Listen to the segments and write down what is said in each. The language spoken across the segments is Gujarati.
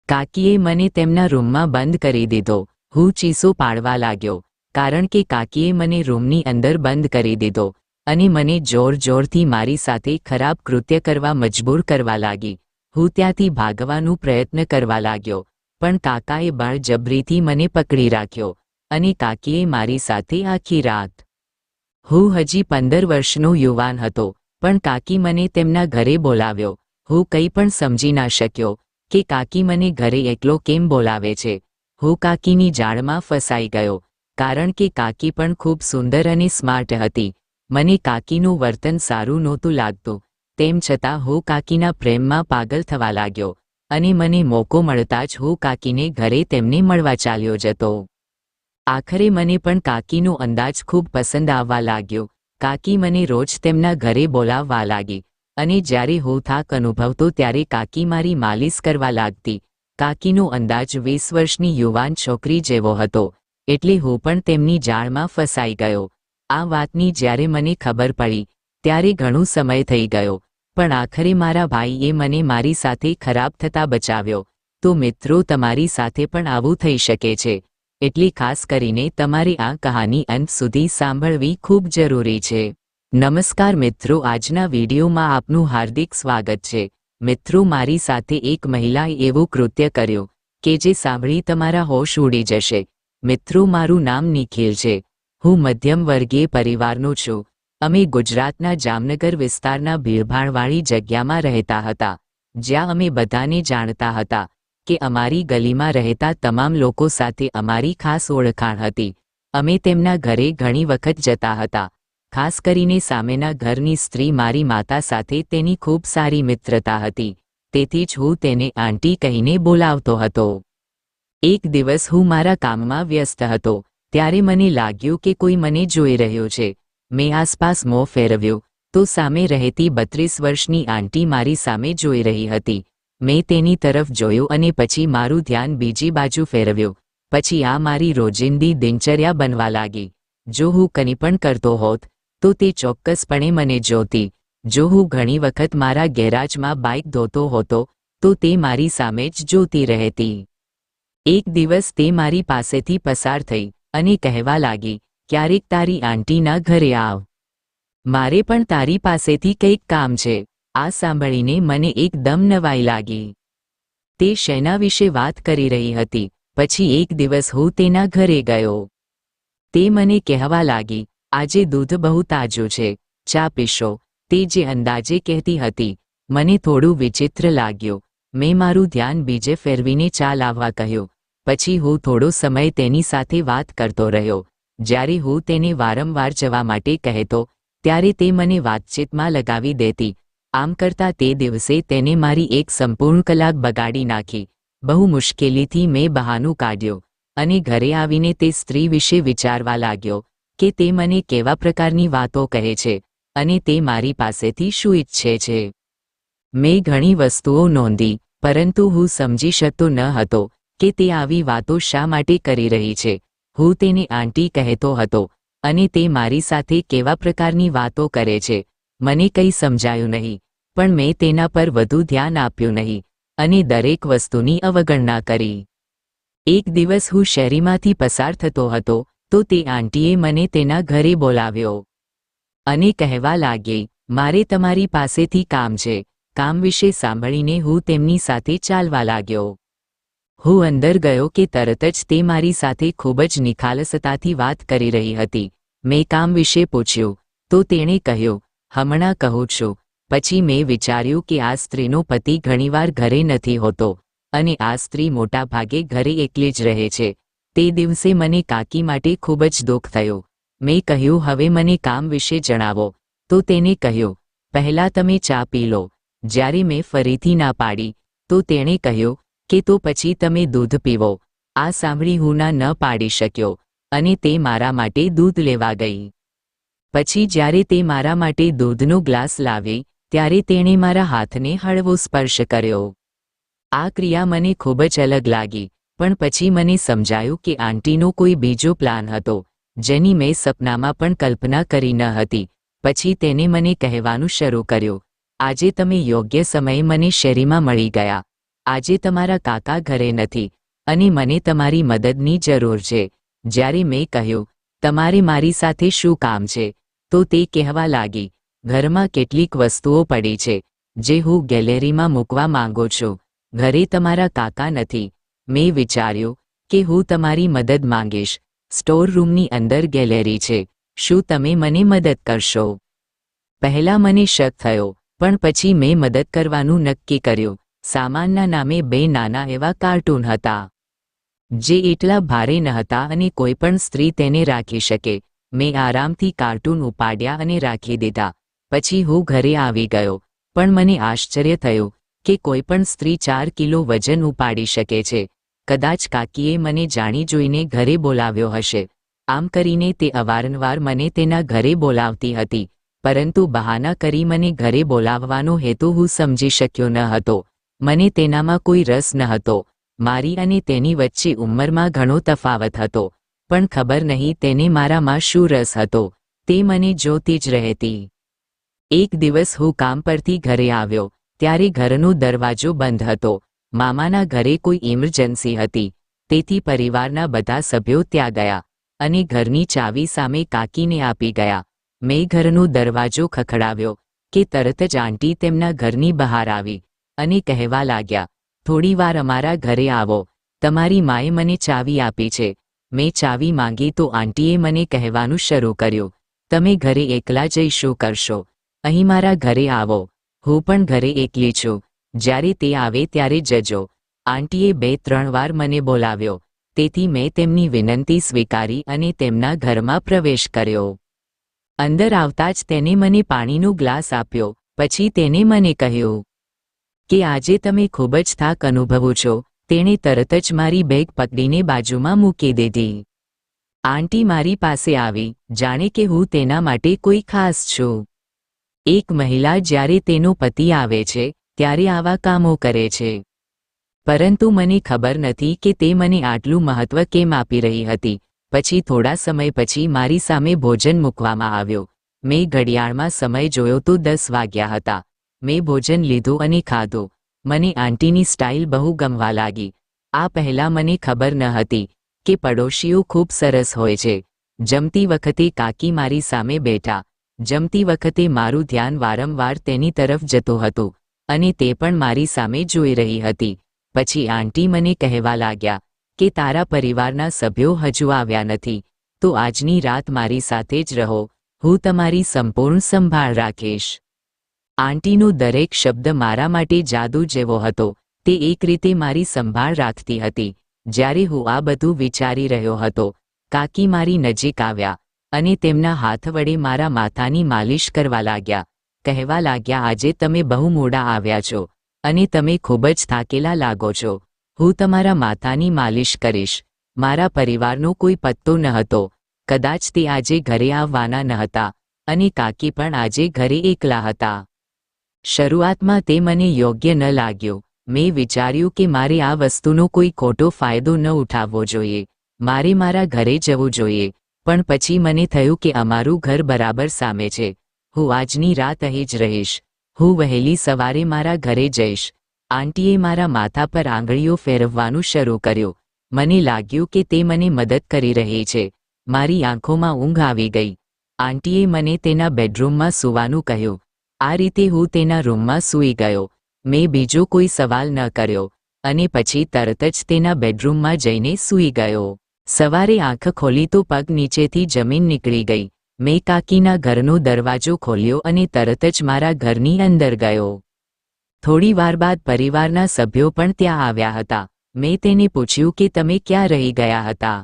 કાકીએ મને તેમના રૂમમાં બંધ કરી દીધો. હું ચીસો પાડવા લાગ્યો, કારણ કે કાકીએ મને રૂમની અંદર બંધ કરી દીધો અને મને જોર-જોરથી મારી સાથે ખરાબ કૃત્ય કરવા મજબૂર કરવા લાગી. હું ત્યાંથી ભાગવાનો પ્રયત્ન કરવા લાગ્યો, પણ કાકાએ બળજબરીથી મને પકડી રાખ્યો અને કાકીએ મારી સાથે આખી રાત. હું હજી 15 વર્ષનો યુવાન હતો, પણ કાકી મને તેમના ઘરે બોલાવ્યો. હું કંઈ પણ સમજી ના શક્યો કે કાકી મને ઘરે એકલો કેમ બોલાવે છે. હું કાકીની જાળમાં ફસાઈ ગયો, કારણ કે કાકી પણ ખૂબ સુંદર અને સ્માર્ટ હતી. મને કાકીનું વર્તન સારું નહોતું લાગતું, તેમ છતાં હું કાકીના પ્રેમમાં પાગલ થવા લાગ્યો અને મને મોકો મળતા જ હું કાકીને ઘરે તેમને મળવા ચાલ્યો જતો. આખરે મને પણ કાકીનો અંદાજ ખૂબ પસંદ આવવા લાગ્યો. કાકી મને રોજ તેમના ઘરે બોલાવવા લાગી અને જ્યારે હું થાક અનુભવતો ત્યારે કાકી મારી માલિશ કરવા લાગતી. કાકીનો અંદાજ 20 વર્ષની યુવાન છોકરી જેવો હતો, એટલે હું પણ તેમની જાળમાં ફસાઈ ગયો. આ વાતની જ્યારે મને ખબર પડી ત્યારે ઘણો સમય થઈ ગયો, પણ આખરે મારા ભાઈએ મને મારી સાથે ખરાબ થતા બચાવ્યો. તો મિત્રો, તમારી સાથે પણ આવું થઈ શકે છે, એટલે ખાસ કરીને તમારે આ કહાની અંત સુધી સાંભળવી ખૂબ જરૂરી છે. નમસ્કાર મિત્રો, આજના વિડીયોમાં આપનું હાર્દિક સ્વાગત છે. મિત્રો, મારી સાથે એક મહિલાએ એવું કૃત્ય કર્યું કે જે સાંભળી તમારા હોશ ઉડી જશે. મિત્રો, મારું નામ નિખિલ છે. હું મધ્યમ વર્ગીય પરિવારનો છું. અમે ગુજરાતના જામનગર વિસ્તારના ભીડભાડવાળી જગ્યામાં રહેતા હતા, જ્યાં અમે બધાને જાણતા હતા કે અમારી ગલીમાં રહેતા તમામ લોકો સાથે અમારી ખાસ ઓળખાણ હતી. અમે તેમના ઘરે ઘણી વખત જતા હતા. ખાસ કરીને સામેના ઘરની સ્ત્રી મારી માતા સાથે તેની ખૂબ સારી મિત્રતા હતી, તેથી જ હું તેને આંટી કહીને બોલાવતો હતો. એક દિવસ હું મારા કામમાં વ્યસ્ત હતો, ત્યારે મને લાગ્યું કે કોઈ મને જોઈ રહ્યો છે. મેં આસપાસ મોં ફેરવ્યું તો સામે રહેતી 32 વર્ષની આંટી મારી સામે જોઈ રહી હતી. મેં તેની તરફ જોયું અને પછી મારું ધ્યાન બીજી બાજુ ફેરવ્યું. પછી આ મારી રોજિંદી દિનચર્યા બનવા લાગી. જો હું કંઈ પણ કરતો હોત તો તે ચોક્કસપણે મને જોતી. જો હું ઘણી વખત મારા ગેરાજમાં બાઇક ધોતો હતો તો તે મારી સામે જ જોતી રહેતી. એક દિવસ તે મારી પાસેથી પસાર થઈ અને કહેવા લાગી, ક્યારેક તારી આંટીના ઘરે આવ, મારે પણ તારી પાસેથી કંઈક કામ છે. આ સાંભળીને મને એકદમ નવાઈ લાગી. તે શેના વિશે વાત કરી રહી હતી? પછી એક દિવસ હું તેના ઘરે ગયો. તે મને કહેવા લાગી, આજે દૂધ બહુ તાજું છે, ચા પીશો? તે જે અંદાજે કહેતી હતી, મને થોડું વિચિત્ર લાગ્યું. મેં મારું ધ્યાન બીજે ફેરવીને ચા લાવવા કહ્યું. પછી હું થોડો સમય તેની સાથે વાત કરતો રહ્યો. જ્યારે હું તેને વારંવાર જવા માટે કહેતો ત્યારે તે મને વાતચીતમાં લગાવી દેતી. આમ કરતાં તે દિવસે તેને મારી એક સંપૂર્ણ કલાક બગાડી નાખી. બહુ મુશ્કેલીથી મેં બહાનું કાઢ્યું અને ઘરે આવીને તે સ્ત્રી વિશે વિચારવા લાગ્યો કે તે મને કેવા પ્રકારની વાતો કહે છે અને તે મારી પાસેથી શું ઈચ્છે છે. મેં ઘણી વસ્તુઓ નોંધી, પરંતુ હું સમજી શકતો ન હતો કે તે આવી વાતો શા માટે કરી રહી છે. હું તેને આંટી કહેતો હતો અને તે મારી સાથે કેવા પ્રકારની વાતો કરે છે મને કંઈ સમજાયું નહીં, પણ મેં તેના પર વધુ ધ્યાન આપ્યું નહીં અને દરેક વસ્તુની અવગણના કરી. એક દિવસ હું શેરીમાંથી પસાર થતો હતો તો તે આંટીએ મને તેના ઘરે બોલાવ્યો અને કહેવા લાગી, મારે તમારી પાસેથી કામ છે. કામ વિશે સાંભળીને હું તેમની સાથે ચાલવા લાગ્યો. હું અંદર ગયો કે તરત જ તે મારી સાથે ખૂબ જ નિખાલસતાથી વાત કરી રહી હતી. મેં કામ વિશે પૂછ્યું તો તેણે કહ્યું, હમણાં કહું છું. પછી મેં વિચાર્યું કે આ સ્ત્રીનો પતિ ઘણીવાર ઘરે નથી હોતો અને આ સ્ત્રી મોટા ભાગે ઘરે એકલી જ રહે છે. તે દિવસે મને કાકી માટે ખૂબ જ દુઃખ થયું. મેં કહ્યું, હવે મને કામ વિશે જણાવો. તો તેને કહ્યું, પહેલાં તમે ચા પી લો. જ્યારે મેં ફરીથી ના પાડી તો તેણે કહ્યું કે તો પછી તમે દૂધ પીવો. આ સાંભળી હું ના ન પાડી શક્યો અને તે મારા માટે દૂધ લેવા ગઈ. પછી જ્યારે તે મારા માટે દૂધનો ગ્લાસ લાવી ત્યારે તેણે મારા હાથને હળવો સ્પર્શ કર્યો. આ ક્રિયા મને ખૂબ જ અલગ લાગી, પણ પછી મને સમજાયું કે આંટીનો કોઈ બીજો પ્લાન હતો જેની મેં સપનામાં પણ કલ્પના કરી ન હતી. પછી તેને મને કહેવાનું શરૂ કર્યું, આજે તમે યોગ્ય સમયે મને શેરીમાં મળી ગયા. આજે તમારા કાકા ઘરે નથી અને મને તમારી મદદની જરૂર છે. જ્યારે મેં કહ્યું, તમારે મારી સાથે શું કામ છે, તો તે કહેવા લાગી, ઘરમાં કેટલીક વસ્તુઓ પડી છે જે હું ગેલેરીમાં મૂકવા માંગુ છું. ઘરે તમારા કાકા નથી. મેં વિચાર્યું કે હું તમારી મદદ માંગીશ. સ્ટોર રૂમની અંદર ગેલેરી છે. શું તમે મને મદદ કરશો? પહેલાં મને શક થયો, પણ પછી મેં મદદ કરવાનું નક્કી કર્યું. સામાનના નામે 2 નાના એવા કાર્ટૂન હતા જે એટલા ભારે ન હતા અને કોઈપણ સ્ત્રી તેને રાખી શકે. મેં આરામથી કાર્ટૂન ઉપાડ્યા અને રાખી દીધા. પછી હું ઘરે આવી ગયો, પણ મને આશ્ચર્ય થયું કે કોઈપણ સ્ત્રી 4 કિલો વજન ઉપાડી શકે છે. કદાચ કાકીએ મને જાણી જોઈને ઘરે બોલાવ્યો હશે. આમ કરીને તે અવારનવાર મને તેના ઘરે બોલાવતી હતી, પરંતુ બહાના કરી મને ઘરે બોલાવવાનો હેતુ હું સમજી શક્યો ન હતો. મને તેનામાં કોઈ રસ ન હતો. મારી અને તેની વચ્ચે ઉંમરમાં ઘણો તફાવત હતો, પણ ખબર નહીં તેને મારામાં શું રસ હતો. તે મને જોતી જ રહેતી. એક દિવસ હું કામ પરથી ઘરે આવ્યો ત્યારે ઘરનો દરવાજો બંધ હતો. મામાના ઘરે કોઈ ઇમરજન્સી હતી, તેથી પરિવારના બધા સભ્યો ત્યાં ગયા અને ઘરની ચાવી સામે કાકીને આપી ગયા. મેં ઘરનો દરવાજો ખખડાવ્યો કે તરત જ આંટી તેમના ઘરની બહાર આવી અને કહેવા લાગ્યા, થોડીવાર અમારા ઘરે આવો, તમારી માએ મને ચાવી આપી છે. મેં ચાવી માંગી તો આંટીએ મને કહેવાનું શરૂ કર્યું, તમે ઘરે એકલા જઈ શું કરશો? અહીં મારા ઘરે આવો. હું પણ ઘરે એકલી છું. જ્યારે તે આવે ત્યારે જજો. આંટીએ 2-3 વાર મને બોલાવ્યો, તેથી મેં તેમની વિનંતી સ્વીકારી અને તેમના ઘરમાં પ્રવેશ કર્યો. અંદર આવતા જ તેને મને પાણીનો ગ્લાસ આપ્યો. પછી તેને મને કહ્યું કે આજે તમે ખૂબ જ થાક અનુભવો છો. તેણે તરત જ મારી બેગ પકડીને બાજુમાં મૂકી દીધી. આંટી મારી પાસે આવી, જાણે કે હું તેના માટે કોઈ ખાસ છું. એક મહિલા જ્યારે તેનો પતિ આવે છે ત્યારે આવા કામો કરે છે. પરંતુ મને ખબર નથી કે તે મને આટલું મહત્વ કેમ આપી રહી હતી. પછી થોડા સમય પછી મારી સામે ભોજન મૂકવામાં આવ્યો. મેં ઘડિયાળમાં સમય જોયો તો 10 વાગ્યા હતા. મેં ભોજન લીધું અને ખાધું. મને આંટીની સ્ટાઇલ બહુ ગમવા લાગી. આ પહેલાં મને ખબર ન હતી કે પડોશીઓ ખૂબ સરસ હોય છે. જમતી વખતે કાકી મારી સામે બેઠા. જમતી વખતે મારું ધ્યાન વારંવાર તેની તરફ જતું હતું અને તે પણ મારી સામે જોઈ રહી હતી. પછી આંટી મને કહેવા લાગ્યા કે તારા પરિવારના સભ્યો હજુ આવ્યા નથી, તો આજની રાત મારી સાથે જ રહો. હું તમારી સંપૂર્ણ સંભાળ રાખીશ. આંટીનો દરેક શબ્દ મારા માટે જાદુ જેવો હતો. તે એક રીતે મારી સંભાળ રાખતી હતી. જ્યારે હું આ બધું વિચારી રહ્યો હતો, કાકી મારી નજીક આવ્યા અને તેમના હાથ વડે મારા માથાની માલિશ કરવા લાગ્યા. કહેવા લાગ્યા, આજે તમે બહુ મોડા આવ્યા છો અને તમે ખૂબ જ થાકેલા લાગો છો. હું તમારા માથાની માલિશ કરીશ. મારા પરિવારનો કોઈ પત્તો ન હતો. કદાચ તે આજે ઘરે આવવાના ન હતા અને કાકી પણ આજે ઘરે એકલા હતા. શરૂઆતમાં તે મને યોગ્ય ન લાગ્યું. મેં વિચાર્યું કે મારે આ વસ્તુનો કોઈ ખોટો ફાયદો ન ઉઠાવવો જોઈએ. મારે મારા ઘરે જવું જોઈએ. પણ પછી મને થયું કે અમારું ઘર બરાબર સામે છે. હું આજની રાત અહીં જ રહીશ. હું વહેલી સવારે મારા ઘરે જઈશ. આંટીએ મારા માથા પર આંગળીઓ ફેરવવાનું શરૂ કર્યું. મને લાગ્યું કે તે મને મદદ કરી રહી છે. મારી આંખોમાં ઊંઘ આવી ગઈ. આંટીએ મને તેના બેડરૂમમાં સૂવાનું કહ્યું. આ રીતે હું તેના રૂમમાં સૂઈ ગયો. મેં બીજો કોઈ સવાલ ન કર્યો અને પછી તરત જ તેના બેડરૂમમાં જઈને સૂઈ ગયો. સવારે આંખ ખોલી તો પગ નીચેથી જમીન નીકળી ગઈ. મેં કાકીના ઘરનો દરવાજો ખોલ્યો અને તરત જ મારા ઘરની અંદર ગયો. થોડી વાર બાદ પરિવારના સભ્યો પણ ત્યાં આવ્યા હતા. મેં તેને પૂછ્યું કે તમે ક્યાં રહી ગયા હતા?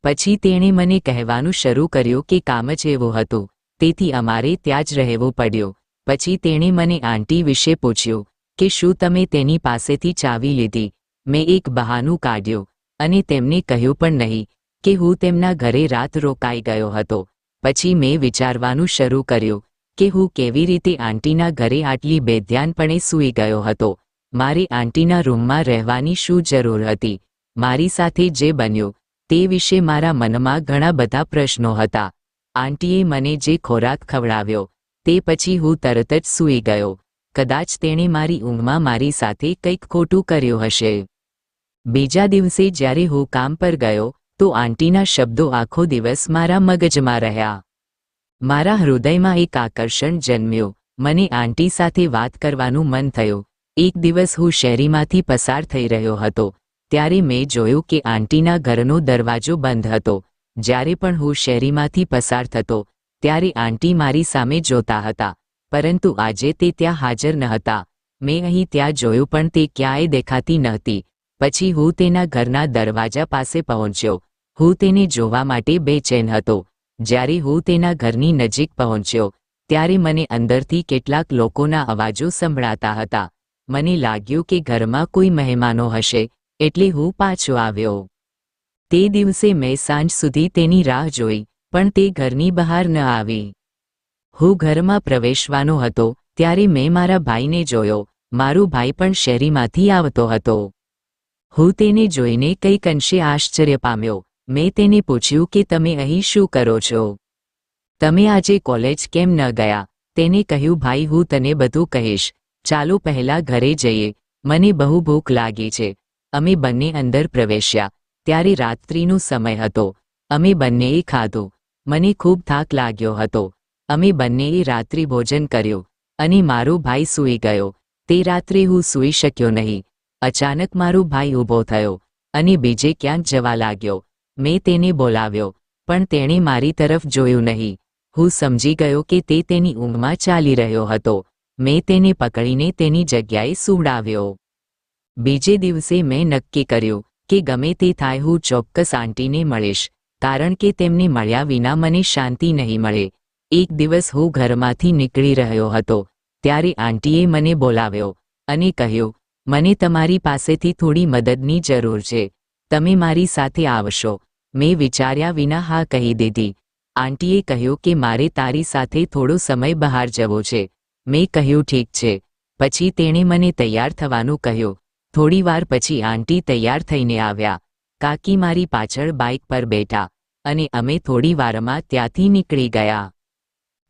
પછી તેણે મને કહેવાનું શરૂ કર્યું કે કામ જ એવું હતું, તેથી અમારે ત્યાં જ રહેવું પડ્યું. પછી તેણે મને આંટી વિશે પૂછ્યું કે શું તમે તેની પાસેથી ચાવી લીધી? મેં એક બહાનું કાઢ્યું અને તેમને કહ્યું પણ નહીં કે હું તેમના ઘરે રાત રોકાઈ ગયો હતો. પછી મેં વિચારવાનું શરૂ કર્યું કે હું કેવી રીતે આંટીના ઘરે આટલી બેધ્યાનપણે સૂઈ ગયો હતો. મારે આંટીના રૂમમાં રહેવાની શું જરૂર હતી? મારી સાથે જે બન્યું તે વિશે મારા મનમાં ઘણા બધા પ્રશ્નો હતા. આંટીએ મને જે ખોરાક ખવડાવ્યો તે પછી હું તરત જ સૂઈ ગયો. કદાચ તેણે મારી ઊંઘમાં મારી સાથે કંઈક ખોટું કર્યું હશે. બીજા દિવસે જ્યારે હું કામ પર ગયો તો આંટીના શબ્દો આખો દિવસ મારા મગજમાં રહ્યા. મારા હૃદયમાં એક આકર્ષણ જન્મ્યું. મને આંટી સાથે વાત કરવાનું મન થયું. એક દિવસ હું શેરીમાંથી પસાર થઈ રહ્યો હતો ત્યારે મેં જોયું કે આંટીના ઘરનો દરવાજો બંધ હતો. જ્યારે પણ હું શેરીમાંથી પસાર થતો ત્યારે આંટી મારી સામે જોતા હતા, પરંતુ આજે તે ત્યાં હાજર ન હતા. મેં અહીં ત્યાં જોયું પણ તે ક્યાંય દેખાતી નહોતી. પછી હું તેના ઘરના દરવાજા પાસે પહોંચ્યો. હું તેને જોવા માટે બેચેન હતો. જ્યારે હું તેના ઘરની નજીક પહોંચ્યો ત્યારે મને અંદરથી કેટલાક લોકોના અવાજો સંભળાતા હતા. મને લાગ્યું કે ઘરમાં કોઈ મહેમાનો હશે, એટલે હું પાછો આવ્યો. તે દિવસે મેં સાંજ સુધી તેની રાહ જોઈ, પણ તે ઘરની બહાર ન આવી. હું ઘરમાં પ્રવેશવાનો હતો ત્યારે મેં મારા ભાઈને જોયો. મારો ભાઈ પણ શેરીમાંથી આવતો હતો. હું તેને જોઈને કંઈક અંશે આશ્ચર્ય પામ્યો. મેં તેને પૂછ્યું કે તમે અહીં શું કરો છો? તમે આજે કોલેજ કેમ ન ગયા? તેને કહ્યું, ભાઈ હું તને બધું કહીશ. ચાલો પહેલા ઘરે જઈએ, મને બહુ ભૂખ લાગી છે. અમે બંને અંદર પ્રવેશ્યા ત્યારે રાત્રિનો સમય હતો. અમે બંનેએ ખાધું. મને ખૂબ થાક લાગ્યો હતો. અમે બંનેએ રાત્રિ ભોજન કર્યું અને મારો ભાઈ સૂઈ ગયો. તે રાત્રે હું સૂઈ શક્યો નહીં. અચાનક મારો ભાઈ ઊભો થયો અને બીજે ક્યાંક જવા લાગ્યો. મેં તેને બોલાવ્યો, પણ તેણે મારી તરફ જોયું નહીં. હું સમજી ગયો કે તે તેની ઊંઘમાં ચાલી રહ્યો હતો. મેં તેને પકડીને તેની જગ્યાએ સુવડાવ્યો. બીજે દિવસે મેં નક્કી કર્યું કે ગમે તે થાય હું ચોક્કસ આંટીને મળીશ, કારણ કે તેમને મળ્યા વિના મને શાંતિ નહીં મળે. એક દિવસ હું ઘરમાંથી નીકળી રહ્યો હતો ત્યારે આંટીએ મને બોલાવ્યો અને કહ્યું, મને તમારી પાસેથી થોડી મદદની જરૂર છે. તમે મારી સાથે આવશો? મેં વિચાર્યા વિના હા કહી દીધી. આંટીએ કહ્યું કે મારે તારી સાથે થોડો સમય બહાર જવો છે. મેં કહ્યું ઠીક છે. પછી તેણે મને તૈયાર થવાનું કહ્યું. થોડીવાર પછી આંટી તૈયાર થઈને આવ્યા. કાકી મારી પાછળ બાઇક પર બેઠા અને અમે થોડી વારમાં ત્યાંથી નીકળી ગયા.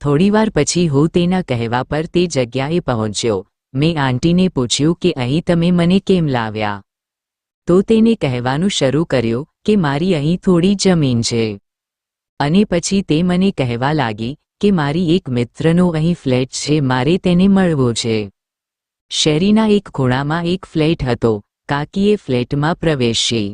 થોડીવાર પછી હું તેના કહેવા પર તે જગ્યાએ પહોંચ્યો. મેં આંટીને પૂછ્યું કે અહીં તમે મને કેમ લાવ્યા? તો તેને કહેવાનું શરૂ કર્યું કે મારી અહીં થોડી જમીન છે. અને પછી તે મને કહેવા લાગી કે મારી એક મિત્રનો અહીં ફ્લેટ છે, મારે તેને મળવું છે. શેરીના એક ખૂણામાં એક ફ્લેટ હતો. કાકીએ ફ્લેટમાં પ્રવેશી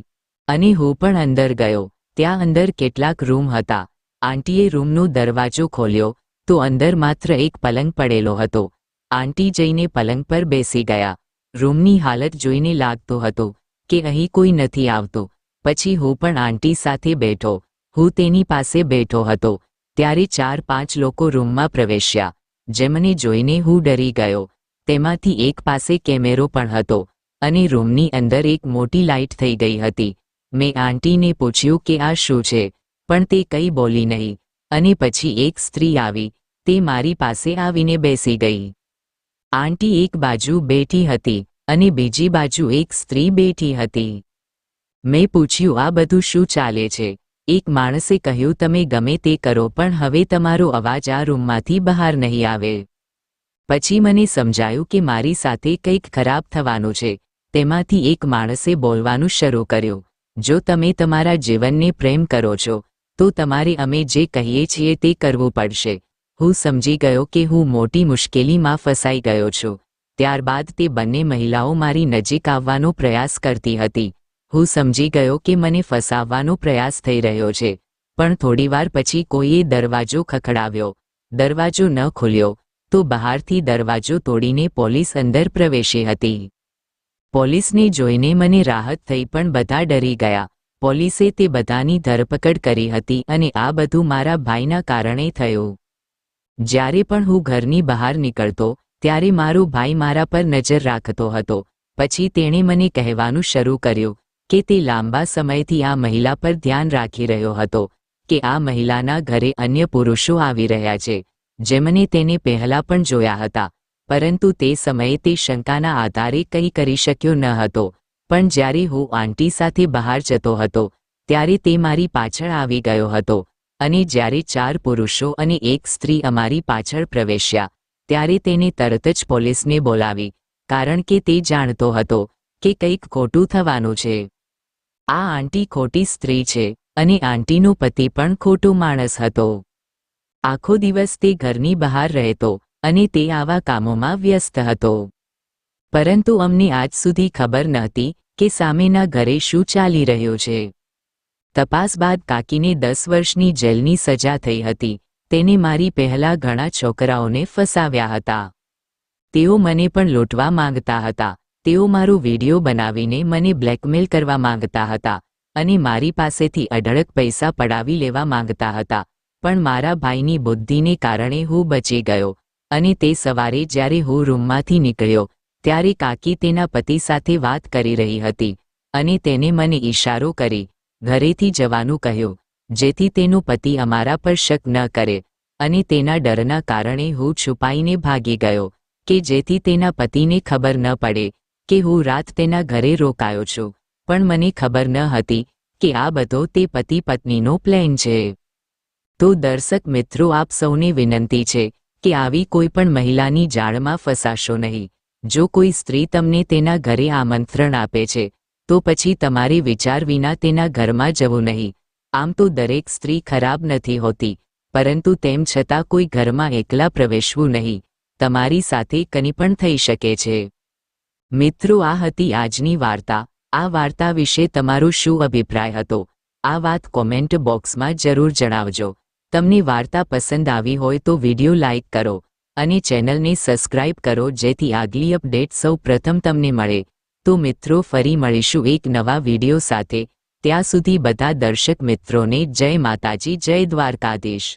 અને હું પણ અંદર ગયો. ત્યાં અંદર કેટલાક રૂમ હતા. આંટીએ રૂમનો દરવાજો ખોલ્યો તો અંદર માત્ર એક પલંગ પડેલો હતો. આંટી જઈને પલંગ પર બેસી ગયા. રૂમની હાલત જોઈને લાગતું હતું કે અહીં કોઈ નથી આવતું. પછી હું પણ આંટી સાથે બેઠો. હું તેની પાસે બેઠો હતો ત્યારે 4-5 લોકો રૂમમાં પ્રવેશ્યા. જેમને જોઈને હું ડરી ગયો. તેમાંથી એક પાસે કેમેરો પણ હતો અને રૂમની અંદર એક મોટી લાઇટ થઈ ગઈ હતી. મેં આંટીને પૂછ્યું કે આ શું છે, પણ તે કંઈ બોલી નહીં. અને પછી એક સ્ત્રી આવી. તે મારી પાસે આવીને બેસી ગઈ. આંટી એક બાજુ બેઠી હતી અને બીજી બાજુ એક સ્ત્રી બેઠી હતી. મેં પૂછ્યું, આ બધું શું ચાલે છે? એક માણસે કહ્યું, તમે ગમે તે કરો પણ હવે તમારો અવાજ આ રૂમમાંથી બહાર નહીં આવે. પછી મને સમજાયું કે મારી સાથે કંઈક ખરાબ થવાનું છે. તેમાંથી એક માણસે બોલવાનું શરૂ કર્યું, જો તમે તમારા જીવનને પ્રેમ કરો છો તો તમારે અમે જે કહીએ છીએ તે કરવું પડશે. હું સમજી ગયો કે હું મોટી મુશ્કેલીમાં ફસાઈ ગયો છું. ત્યારબાદ તે બંને મહિલાઓ મારી નજીક આવવાનો પ્રયાસ કરતી હતી. હું સમજી ગયો કે મને ફસાવવાનો પ્રયાસ થઈ રહ્યો છે. પણ થોડીવાર પછી કોઈએ દરવાજો ખખડાવ્યો. દરવાજો ન ખુલ્યો તો બહારથી દરવાજો તોડીને પોલીસ અંદર પ્રવેશી હતી. પોલીસને જોઈને મને રાહત થઈ પણ બધા ડરી ગયા. પોલીસે તે બધાની ધરપકડ કરી હતી અને આ બધું મારા ભાઈના કારણે થયું. જ્યારે પણ હું ઘરની બહાર નીકળતો ત્યારે મારો ભાઈ મારા પર નજર રાખતો હતો. પછી તેણે મને કહેવાનું શરૂ કર્યું કે તે લાંબા સમયથી આ મહિલા પર ધ્યાન રાખી રહ્યો હતો કે આ મહિલાના ઘરે અન્ય પુરુષો આવી રહ્યા છે, જેમને તેને પહેલાં પણ જોયા હતા. પરંતુ તે સમયે તે શંકાના આધારે કંઈ કરી શક્યો ન હતો. પણ જ્યારે હું આંટી સાથે બહાર જતો હતો ત્યારે તે મારી પાછળ આવી ગયો હતો અને જ્યારે 4 પુરુષો અને એક સ્ત્રી અમારી પાછળ પ્રવેશ્યા ત્યારે તેને તરત જ પોલીસને બોલાવી, કારણ કે તે જાણતો હતો કે કંઈક ખોટું થવાનું છે. આ આંટી ખોટી સ્ત્રી છે અને આંટીનો પતિ પણ ખોટો માણસ હતો. આખો દિવસ તે ઘરની બહાર રહેતો અને તે આવા કામોમાં વ્યસ્ત હતો. પરંતુ અમને આજ સુધી ખબર નહોતી કે સામેના ઘરે શું ચાલી રહ્યું છે. તપાસ બાદ કાકીને 10 વર્ષની જેલની સજા થઈ હતી. તેને મારી પહેલા ઘણા છોકરાઓને ફસાવ્યા હતા. તેઓ મને પણ લૂંટવા માંગતા હતા. તેઓ મારો વિડીયો બનાવીને મને બ્લેકમેલ કરવા માંગતા હતા અને મારી પાસેથી અઢળક પૈસા પડાવી લેવા માંગતા હતા. પણ મારા ભાઈની બુદ્ધિને કારણે હું બચી ગયો અને તે સવારે જ્યારે હું રૂમમાંથી નીકળ્યો ત્યારે કાકી તેના પતિ સાથે વાત કરી રહી હતી અને તેને મને ઈશારો કરી ઘરેથી જવાનું કહ્યું, જેથી તેનો પતિ અમારા પર શક ન કરે. અને તેના ડરના કારણે હું છુપાઈને ભાગી ગયો કે જેથી તેના પતિને ખબર ન પડે કે હું રાત તેના ઘરે રોકાયો છું. પણ મને ખબર ન હતી કે આ બધો તે પતિ પત્નીનો પ્લાન છે. તો દર્શક મિત્રો, આપ સૌને વિનંતી છે કે આવી કોઈ પણ મહિલાની જાળમાં ફસાશો નહીં. જો કોઈ સ્ત્રી તમને તેના ઘરે આમંત્રણ આપે છે તો પછી તમારે વિચાર વિના તેના ઘરમાં જવું નહીં. આમ તો દરેક સ્ત્રી ખરાબ નથી હોતી, પરંતુ તેમ છતાં કોઈ ઘરમાં એકલા પ્રવેશવું નહીં. તમારી સાથે કંઈ પણ થઈ શકે છે. મિત્રો, આ હતી આજની વાર્તા. આ વાર્તા વિશે તમારો શું અભિપ્રાય હતો? આ વાત કોમેન્ટ બોક્સમાં જરૂર જણાવજો. તમને વાર્તા પસંદ આવી હોય તો વિડિયો લાઇક કરો અને ચેનલને સબસ્ક્રાઇબ કરો જેથી આગલી અપડેટ સૌ પ્રથમ તમને મળે. તો મિત્રો, ફરી મળીશું એક નવા વિડિયો સાથે. ત્યાં સુધી બધા દર્શક મિત્રોને જય માતાજી, જય દ્વારકાધીશ.